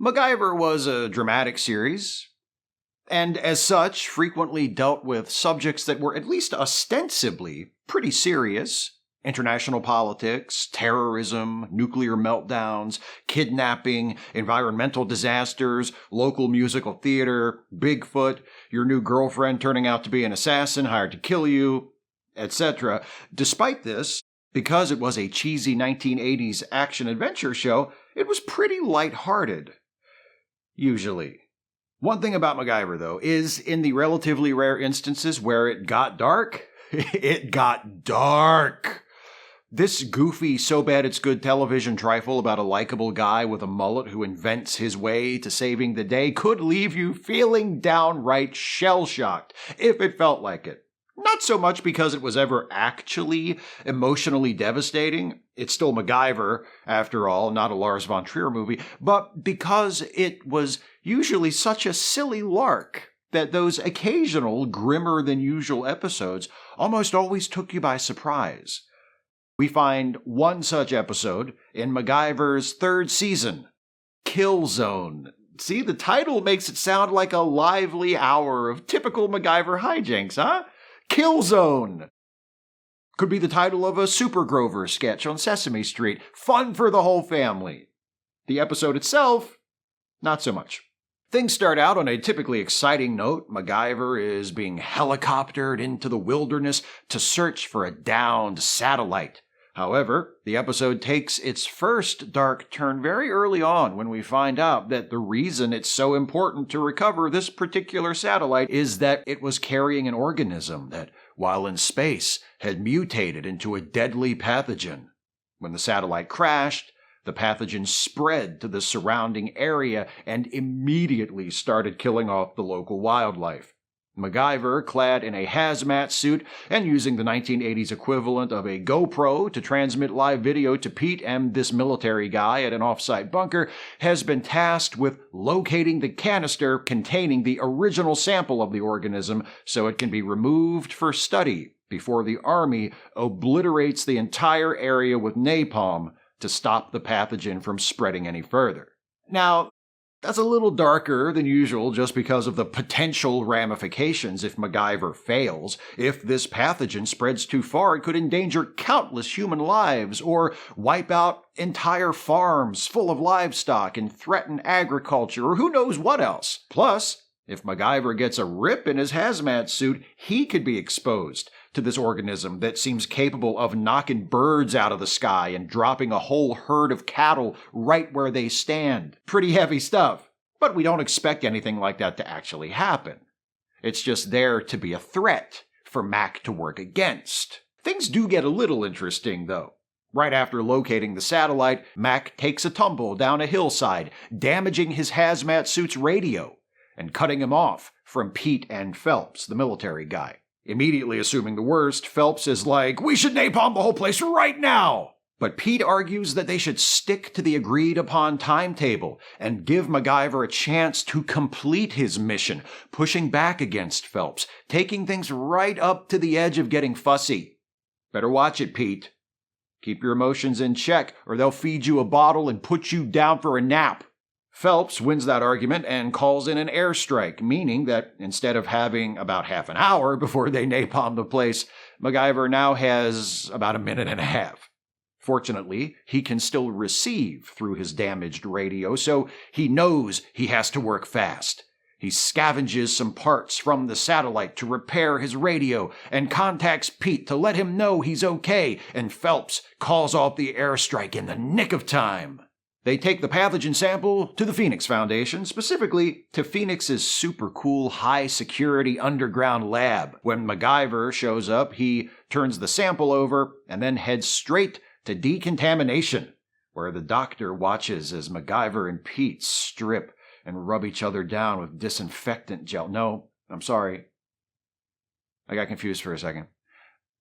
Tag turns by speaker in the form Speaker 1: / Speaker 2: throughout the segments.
Speaker 1: MacGyver was a dramatic series, and as such, frequently dealt with subjects that were at least ostensibly pretty serious. International politics, terrorism, nuclear meltdowns, kidnapping, environmental disasters, local musical theater, Bigfoot, your new girlfriend turning out to be an assassin hired to kill you, etc. Despite this, because it was a cheesy 1980s action-adventure show, it was pretty lighthearted. Usually. One thing about MacGyver, though, is in the relatively rare instances where it got dark, it got dark. This goofy, so-bad-it's-good television trifle about a likable guy with a mullet who invents his way to saving the day could leave you feeling downright shell-shocked, if it felt like it. Not so much because it was ever actually emotionally devastating. It's still MacGyver, after all, not a Lars von Trier movie, but because it was usually such a silly lark that those occasional grimmer-than-usual episodes almost always took you by surprise. We find one such episode in MacGyver's third season, Kill Zone. See, the title makes it sound like a lively hour of typical MacGyver hijinks, huh? Kill Zone! Could be the title of a Super Grover sketch on Sesame Street. Fun for the whole family. The episode itself, not so much. Things start out on a typically exciting note. MacGyver is being helicoptered into the wilderness to search for a downed satellite. However, the episode takes its first dark turn very early on when we find out that the reason it's so important to recover this particular satellite is that it was carrying an organism that, while in space, had mutated into a deadly pathogen. When the satellite crashed, the pathogen spread to the surrounding area and immediately started killing off the local wildlife. MacGyver, clad in a hazmat suit and using the 1980s equivalent of a GoPro to transmit live video to Pete and this military guy at an off-site bunker, has been tasked with locating the canister containing the original sample of the organism so it can be removed for study before the Army obliterates the entire area with napalm to stop the pathogen from spreading any further. Now, that's a little darker than usual just because of the potential ramifications if MacGyver fails. If this pathogen spreads too far, it could endanger countless human lives or wipe out entire farms full of livestock and threaten agriculture or who knows what else. Plus, if MacGyver gets a rip in his hazmat suit, he could be exposed to this organism that seems capable of knocking birds out of the sky and dropping a whole herd of cattle right where they stand. Pretty heavy stuff. But we don't expect anything like that to actually happen. It's just there to be a threat for Mac to work against. Things do get a little interesting, though. Right after locating the satellite, Mac takes a tumble down a hillside, damaging his hazmat suit's radio and cutting him off from Pete and Phelps, the military guy. Immediately assuming the worst, Phelps is like, "We should napalm the whole place right now!" But Pete argues that they should stick to the agreed-upon timetable and give MacGyver a chance to complete his mission, pushing back against Phelps, taking things right up to the edge of getting fussy. Better watch it, Pete. Keep your emotions in check, or they'll feed you a bottle and put you down for a nap. Phelps wins that argument and calls in an airstrike, meaning that instead of having about half an hour before they napalm the place, MacGyver now has about a minute and a half. Fortunately, he can still receive through his damaged radio, so he knows he has to work fast. He scavenges some parts from the satellite to repair his radio and contacts Pete to let him know he's okay, and Phelps calls off the airstrike in the nick of time. They take the pathogen sample to the Phoenix Foundation, specifically to Phoenix's super cool high-security underground lab. When MacGyver shows up, he turns the sample over and then heads straight to decontamination, where the doctor watches as MacGyver and Pete strip and rub each other down with disinfectant gel. No, I'm sorry. I got confused for a second.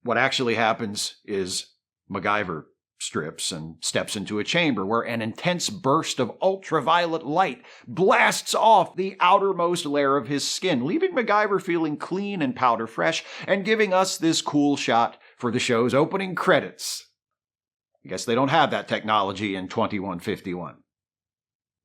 Speaker 1: What actually happens is MacGyver strips and steps into a chamber where an intense burst of ultraviolet light blasts off the outermost layer of his skin, leaving MacGyver feeling clean and powder fresh and giving us this cool shot for the show's opening credits. I guess they don't have that technology in 2151.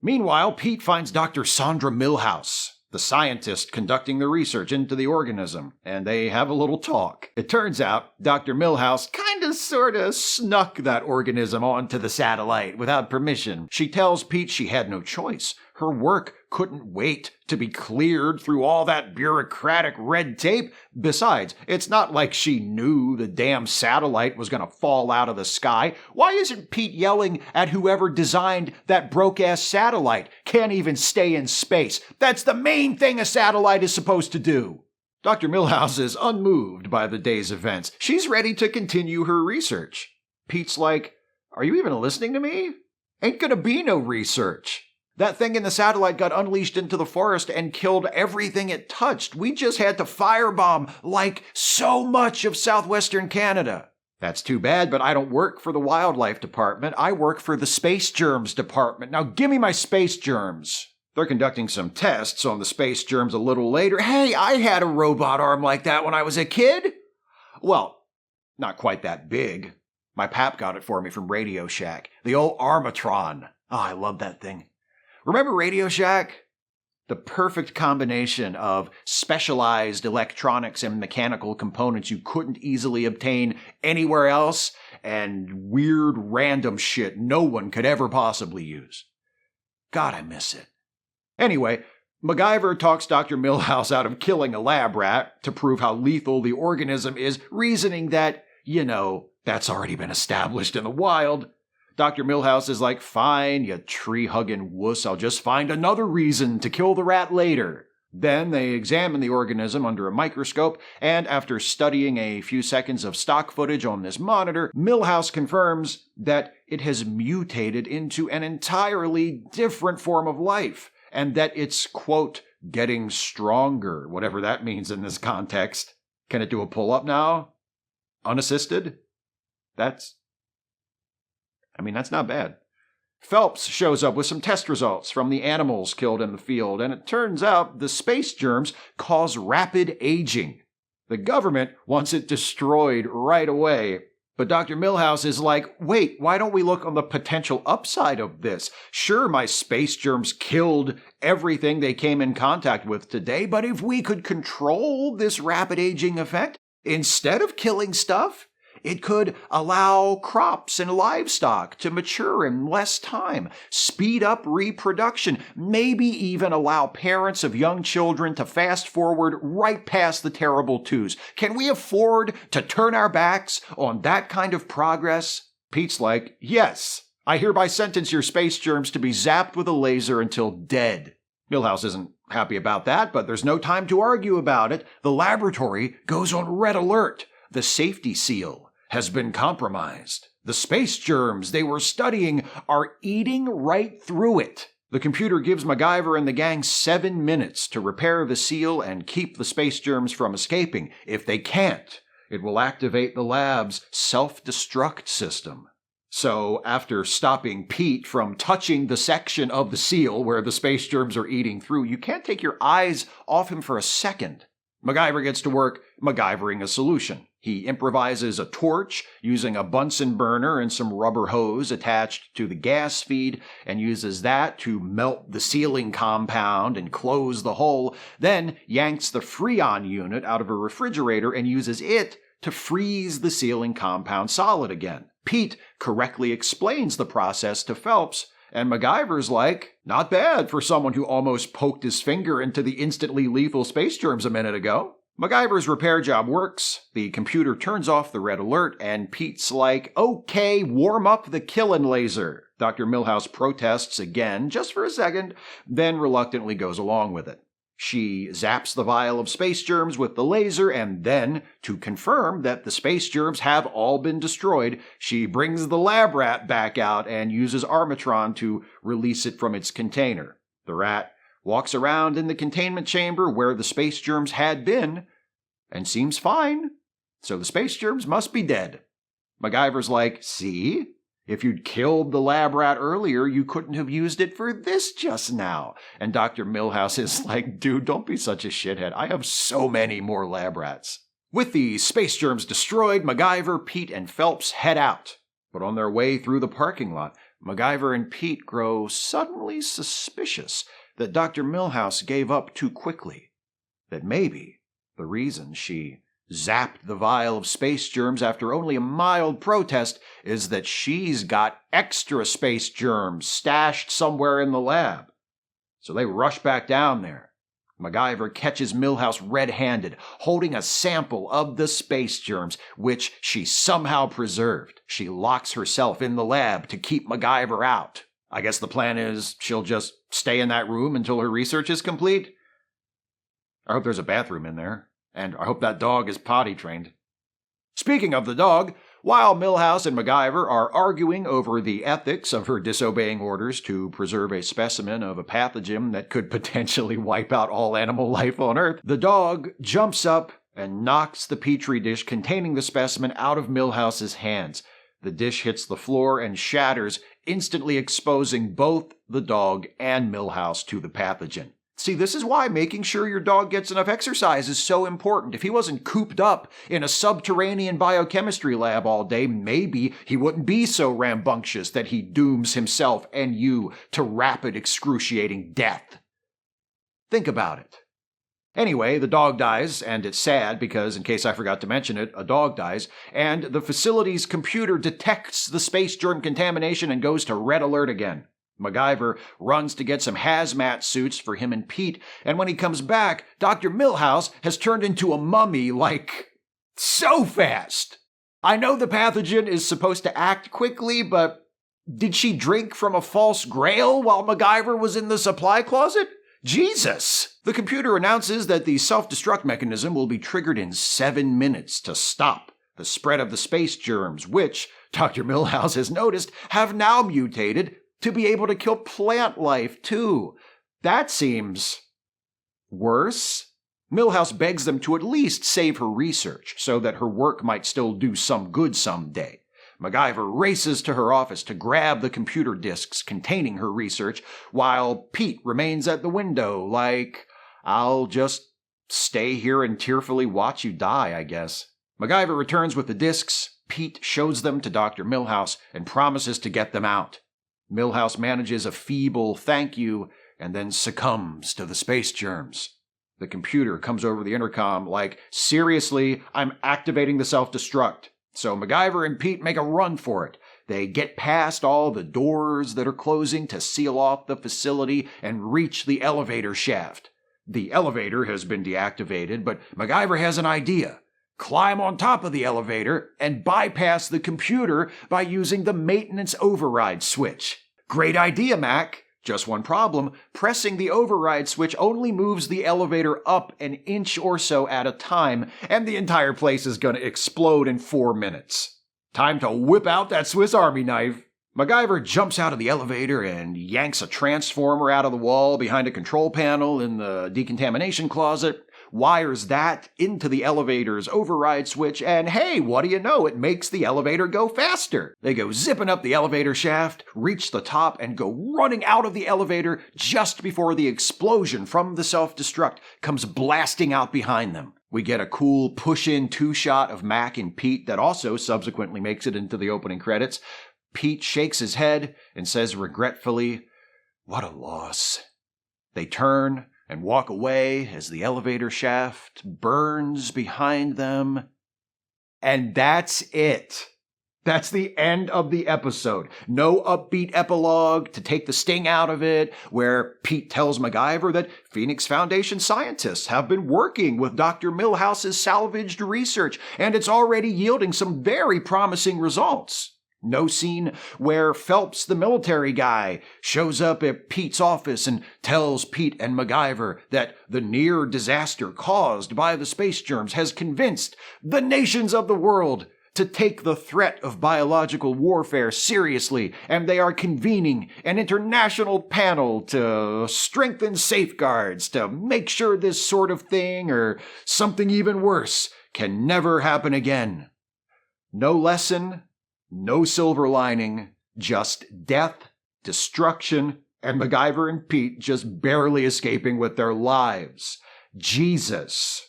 Speaker 1: Meanwhile, Pete finds Dr. Sandra Milhouse, the scientist conducting the research into the organism, and they have a little talk. It turns out Dr. Milhouse sorta snuck that organism onto the satellite without permission. She tells Pete she had no choice. Her work couldn't wait to be cleared through all that bureaucratic red tape. Besides, it's not like she knew the damn satellite was gonna fall out of the sky. Why isn't Pete yelling at whoever designed that broke-ass satellite? Can't even stay in space. That's the main thing a satellite is supposed to do. Dr. Milhouse is unmoved by the day's events. She's ready to continue her research. Pete's like, "Are you even listening to me? Ain't gonna be no research. That thing in the satellite got unleashed into the forest and killed everything it touched. We just had to firebomb, like, so much of southwestern Canada." "That's too bad, but I don't work for the wildlife department. I work for the space germs department. Now give me my space germs." They're conducting some tests on the space germs a little later. "Hey, I had a robot arm like that when I was a kid." "Well, not quite that big. My pap got it for me from Radio Shack. The old Armatron. Oh, I love that thing. Remember Radio Shack? The perfect combination of specialized electronics and mechanical components you couldn't easily obtain anywhere else, and weird random shit no one could ever possibly use. God, I miss it. Anyway, MacGyver talks Dr. Milhouse out of killing a lab rat to prove how lethal the organism is, reasoning that, that's already been established in the wild. Dr. Milhouse is like, "Fine, you tree-hugging wuss, I'll just find another reason to kill the rat later." Then they examine the organism under a microscope, and after studying a few seconds of stock footage on this monitor, Milhouse confirms that it has mutated into an entirely different form of life, and that it's, quote, getting stronger, whatever that means in this context. Can it do a pull-up now? Unassisted? That's not bad. Phelps shows up with some test results from the animals killed in the field, and it turns out the space germs cause rapid aging. The government wants it destroyed right away. But Dr. Milhouse is like, "Wait, why don't we look on the potential upside of this? Sure, my space germs killed everything they came in contact with today, but if we could control this rapid aging effect, instead of killing stuff, it could allow crops and livestock to mature in less time, speed up reproduction, maybe even allow parents of young children to fast forward right past the terrible twos. Can we afford to turn our backs on that kind of progress?" Pete's like, "Yes, I hereby sentence your space germs to be zapped with a laser until dead." Milhouse isn't happy about that, but there's no time to argue about it. The laboratory goes on red alert. The safety seal has been compromised. The space germs they were studying are eating right through it. The computer gives MacGyver and the gang 7 minutes to repair the seal and keep the space germs from escaping. If they can't, it will activate the lab's self-destruct system. So, after stopping Pete from touching the section of the seal where the space germs are eating through, you can't take your eyes off him for a second. MacGyver gets to work MacGyvering a solution. He improvises a torch using a Bunsen burner and some rubber hose attached to the gas feed and uses that to melt the sealing compound and close the hole, then yanks the Freon unit out of a refrigerator and uses it to freeze the sealing compound solid again. Pete correctly explains the process to Phelps, and MacGyver's like, "Not bad for someone who almost poked his finger into the instantly lethal space germs a minute ago." MacGyver's repair job works, the computer turns off the red alert, and Pete's like, "Okay, warm up the killin' laser." Dr. Milhouse protests again, just for a second, then reluctantly goes along with it. She zaps the vial of space germs with the laser, and then, to confirm that the space germs have all been destroyed, she brings the lab rat back out and uses Armatron to release it from its container. The rat walks around in the containment chamber where the space germs had been, and seems fine. So the space germs must be dead. MacGyver's like, "See? If you'd killed the lab rat earlier, you couldn't have used it for this just now." And Dr. Milhouse is like, "Dude, don't be such a shithead. I have so many more lab rats." With the space germs destroyed, MacGyver, Pete, and Phelps head out. But on their way through the parking lot, MacGyver and Pete grow suddenly suspicious that Dr. Milhouse gave up too quickly. That maybe the reason she zapped the vial of space germs after only a mild protest is that she's got extra space germs stashed somewhere in the lab. So they rush back down there. MacGyver catches Milhouse red-handed, holding a sample of the space germs, which she somehow preserved. She locks herself in the lab to keep MacGyver out. I guess the plan is she'll just stay in that room until her research is complete. I hope there's a bathroom in there, and I hope that dog is potty trained. Speaking of the dog, while Milhouse and MacGyver are arguing over the ethics of her disobeying orders to preserve a specimen of a pathogen that could potentially wipe out all animal life on Earth, the dog jumps up and knocks the petri dish containing the specimen out of Milhouse's hands. The dish hits the floor and shatters, instantly exposing both the dog and Milhouse to the pathogen. See, this is why making sure your dog gets enough exercise is so important. If he wasn't cooped up in a subterranean biochemistry lab all day, maybe he wouldn't be so rambunctious that he dooms himself and you to rapid, excruciating death. Think about it. Anyway, the dog dies, and it's sad because, in case I forgot to mention it, a dog dies, and the facility's computer detects the space germ contamination and goes to red alert again. MacGyver runs to get some hazmat suits for him and Pete, and when he comes back, Dr. Milhouse has turned into a mummy so fast. I know the pathogen is supposed to act quickly, but did she drink from a false grail while MacGyver was in the supply closet? Jesus! The computer announces that the self-destruct mechanism will be triggered in 7 minutes to stop the spread of the space germs, which, Dr. Milhouse has noticed, have now mutated to be able to kill plant life, too. That seems worse. Milhouse begs them to at least save her research so that her work might still do some good someday. MacGyver races to her office to grab the computer disks containing her research, while Pete remains at the window I'll just stay here and tearfully watch you die, I guess. MacGyver returns with the disks. Pete shows them to Dr. Milhouse and promises to get them out. Milhouse manages a feeble thank you and then succumbs to the space germs. The computer comes over the intercom seriously, I'm activating the self-destruct. So MacGyver and Pete make a run for it. They get past all the doors that are closing to seal off the facility and reach the elevator shaft. The elevator has been deactivated, but MacGyver has an idea. Climb on top of the elevator and bypass the computer by using the maintenance override switch. Great idea, Mac. Just one problem. Pressing the override switch only moves the elevator up an inch or so at a time, and the entire place is going to explode in 4 minutes. Time to whip out that Swiss Army knife. MacGyver jumps out of the elevator and yanks a transformer out of the wall behind a control panel in the decontamination closet, wires that into the elevator's override switch, and hey, what do you know? It makes the elevator go faster. They go zipping up the elevator shaft, reach the top, and go running out of the elevator just before the explosion from the self-destruct comes blasting out behind them. We get a cool push-in two-shot of Mac and Pete that also subsequently makes it into the opening credits. Pete shakes his head and says regretfully, "What a loss." They turn and walk away as the elevator shaft burns behind them. And that's it. That's the end of the episode. No upbeat epilogue to take the sting out of it, where Pete tells MacGyver that Phoenix Foundation scientists have been working with Dr. Milhouse's salvaged research, and it's already yielding some very promising results. No scene where Phelps, the military guy, shows up at Pete's office and tells Pete and MacGyver that the near disaster caused by the space germs has convinced the nations of the world to take the threat of biological warfare seriously, and they are convening an international panel to strengthen safeguards to make sure this sort of thing, or something even worse, can never happen again. No lesson, no silver lining, just death, destruction, and MacGyver and Pete just barely escaping with their lives. Jesus.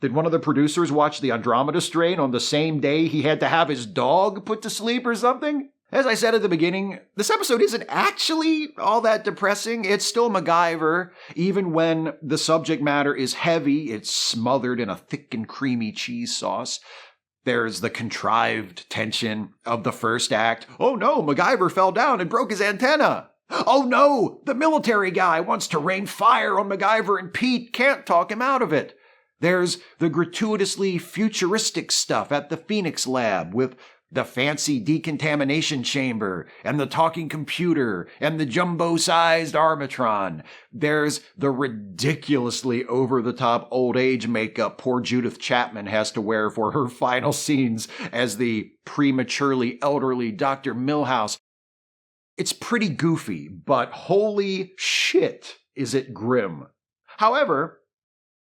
Speaker 1: Did one of the producers watch the Andromeda Strain on the same day he had to have his dog put to sleep or something? As I said at the beginning, this episode isn't actually all that depressing. It's still MacGyver. Even when the subject matter is heavy, it's smothered in a thick and creamy cheese sauce. There's the contrived tension of the first act. Oh no, MacGyver fell down and broke his antenna. Oh no, the military guy wants to rain fire on MacGyver and Pete can't talk him out of it. There's the gratuitously futuristic stuff at the Phoenix lab with the fancy decontamination chamber and the talking computer and the jumbo-sized Arbitron. There's the ridiculously over-the-top old age makeup poor Judith Chapman has to wear for her final scenes as the prematurely elderly Dr. Milhouse. It's pretty goofy, but holy shit is it grim. However,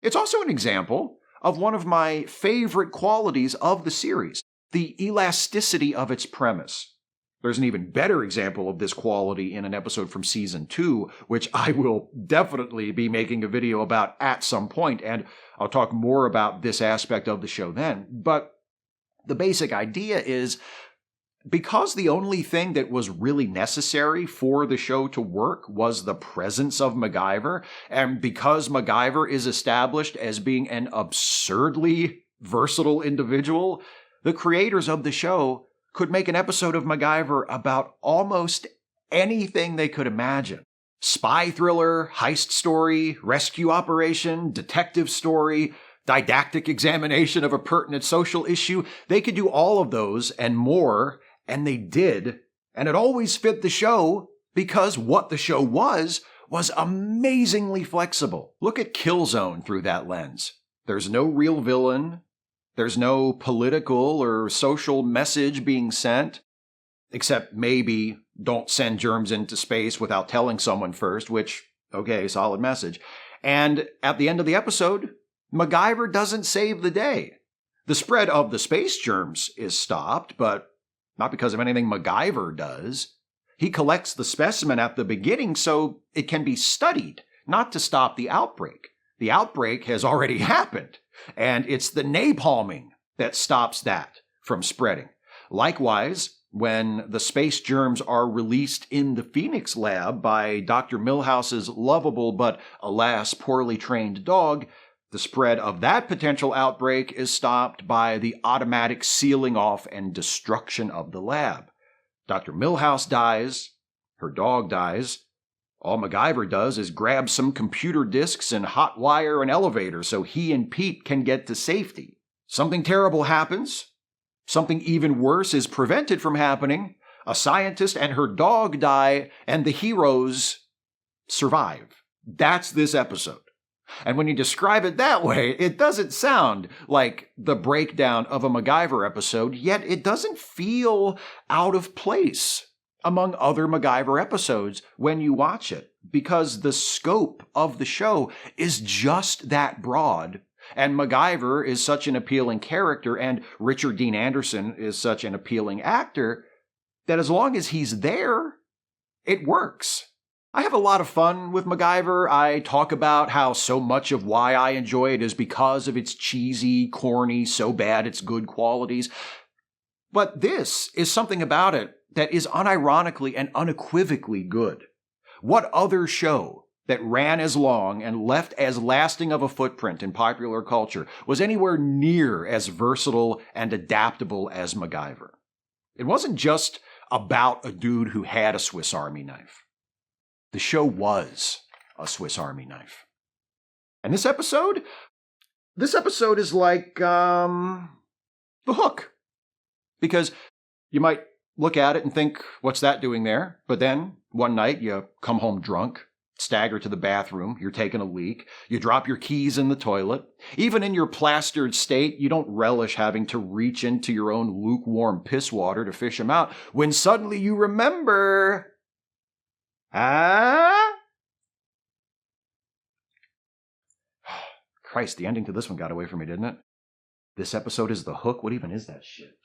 Speaker 1: it's also an example of one of my favorite qualities of the series, the elasticity of its premise. There's an even better example of this quality in an episode from Season 2, which I will definitely be making a video about at some point, and I'll talk more about this aspect of the show then. But the basic idea is, because the only thing that was really necessary for the show to work was the presence of MacGyver, and because MacGyver is established as being an absurdly versatile individual, the creators of the show could make an episode of MacGyver about almost anything they could imagine. Spy thriller, heist story, rescue operation, detective story, didactic examination of a pertinent social issue. They could do all of those and more, and they did, and it always fit the show because what the show was amazingly flexible. Look at Killzone through that lens. There's no real villain. There's no political or social message being sent, except maybe don't send germs into space without telling someone first, which, okay, solid message. And at the end of the episode, MacGyver doesn't save the day. The spread of the space germs is stopped, but not because of anything MacGyver does. He collects the specimen at the beginning so it can be studied, not to stop the outbreak. The outbreak has already happened, and it's the napalming that stops that from spreading. Likewise, when the space germs are released in the Phoenix lab by Dr. Milhouse's lovable but, alas, poorly trained dog, the spread of that potential outbreak is stopped by the automatic sealing off and destruction of the lab. Dr. Milhouse dies, her dog dies. All MacGyver does is grab some computer disks and hotwire an elevator so he and Pete can get to safety. Something terrible happens. Something even worse is prevented from happening. A scientist and her dog die, and the heroes survive. That's this episode. And when you describe it that way, it doesn't sound like the breakdown of a MacGyver episode, yet it doesn't feel out of place among other MacGyver episodes when you watch it, because the scope of the show is just that broad, and MacGyver is such an appealing character, and Richard Dean Anderson is such an appealing actor, that as long as he's there, it works. I have a lot of fun with MacGyver. I talk about how so much of why I enjoy it is because of its cheesy, corny, so bad it's good qualities. But this is something about it that is unironically and unequivocally good. What other show that ran as long and left as lasting of a footprint in popular culture was anywhere near as versatile and adaptable as MacGyver? It wasn't just about a dude who had a Swiss Army knife. The show was a Swiss Army knife. And this episode is like The Hook. Because you might look at it and think, what's that doing there? But then, one night, you come home drunk, stagger to the bathroom, you're taking a leak, you drop your keys in the toilet. Even in your plastered state, you don't relish having to reach into your own lukewarm piss water to fish them out, when suddenly you remember... Christ, the ending to this one got away from me, didn't it? This episode is The Hook? What even is that shit?